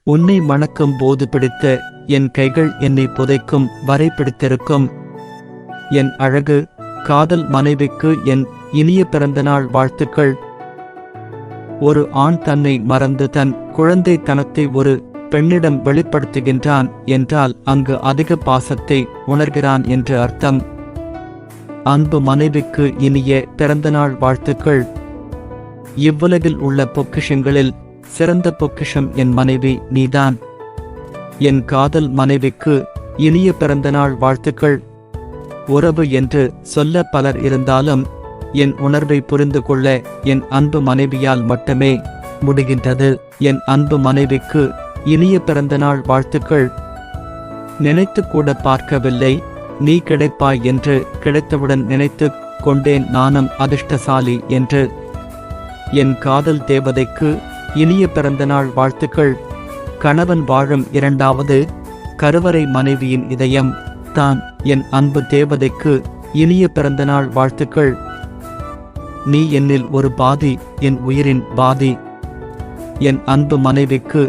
உன்னை மணக்கும் போது பிடித்த என் கைகள் என்னை புதைக்கும் வரை பிடித்திருக்கும். என் அழகு காதல் மனைவிக்கு என் இனிய பிறந்தநாள் வாழ்த்துக்கள். ஒரு ஆண் தன்னை மறந்து தன் குழந்தைத்தனத்தை ஒரு பெண்ணிடம் வெளிப்படுத்துகின்றான் என்றால் அங்கு அதிக பாசத்தை உணர்கிறான் என்று அர்த்தம். அன்பு மனைவிக்கு இனிய பிறந்தநாள் வாழ்த்துக்கள். இவ்வுலகில் உள்ள பொக்கிஷங்களில் சிறந்த பொக்கிஷம் என் மனைவி நீதான். என் காதல் மனைவிக்கு இனிய பிறந்தநாள் வாழ்த்துக்கள். உறவு என்று சொல்ல பலர் இருந்தாலும் என் உணர்வை புரிந்து கொள்ள என் அன்பு மனைவியால் மட்டுமே முடிகின்றது. என் அன்பு மனைவிக்கு இனிய பிறந்தநாள் வாழ்த்துக்கள். நினைத்து கூட பார்க்கவில்லை நீ கிடைப்பாய் என்று. கிடைத்தவுடன் நினைத்து கொண்டேன் நானும் அதிர்ஷ்டசாலி என்று. என் காதல் தேவதைக்கு இனிய பிறந்தநாள் வாழ்த்துக்கள். கணவன் வாழும் இரண்டாவது கருவறை மனைவியின் இதயம் தான். என் அன்பு தேவதைக்கு இனிய பிறந்தநாள் வாழ்த்துக்கள். நீ என்னில் ஒரு பாதி, என் உயிரின் பாதி. என் அன்பு மனைவிக்கு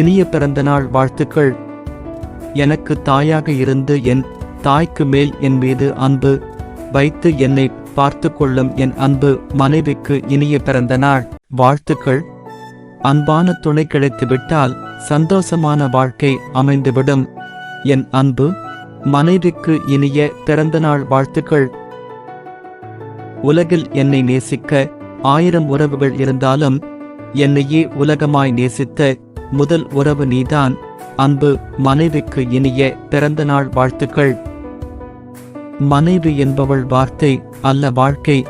இனிய பிறந்தநாள் வாழ்த்துக்கள். எனக்கு தாயாக இருந்து என் தாய்க்கு மேல் என் மீது அன்பு வைத்து என்னை பார்த்து கொள்ளும் என் அன்பு மனைவிக்கு இனிய பிறந்தநாள் வாழ்த்துக்கள். அன்பான துணை கிடைத்துவிட்டால் சந்தோஷமான வாழ்க்கை அமைந்துவிடும். என் அன்பு மனைவிக்கு இனிய பிறந்தநாள் வாழ்த்துக்கள். உலகில் என்னை நேசிக்க 1000 உறவுகள் இருந்தாலும் என்னையே உலகமாய் நேசித்த முதல் உறவு நீதான். அன்பு மனைவிக்கு இனிய பிறந்தநாள் வாழ்த்துக்கள். மனைவி என்பவள் வார்த்தை அல்ல வாழ்க்கை.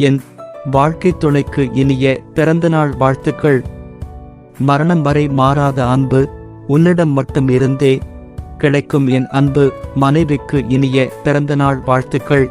என் வாழ்க்கை துணைக்கு இனிய பிறந்தநாள் வாழ்த்துக்கள். மரணம் வரை மாறாத அன்பு உன்னிடம் மட்டும் இருந்தே கிடைக்கும். என் அன்பு மனைவிக்கு இனிய பிறந்தநாள் வாழ்த்துக்கள்.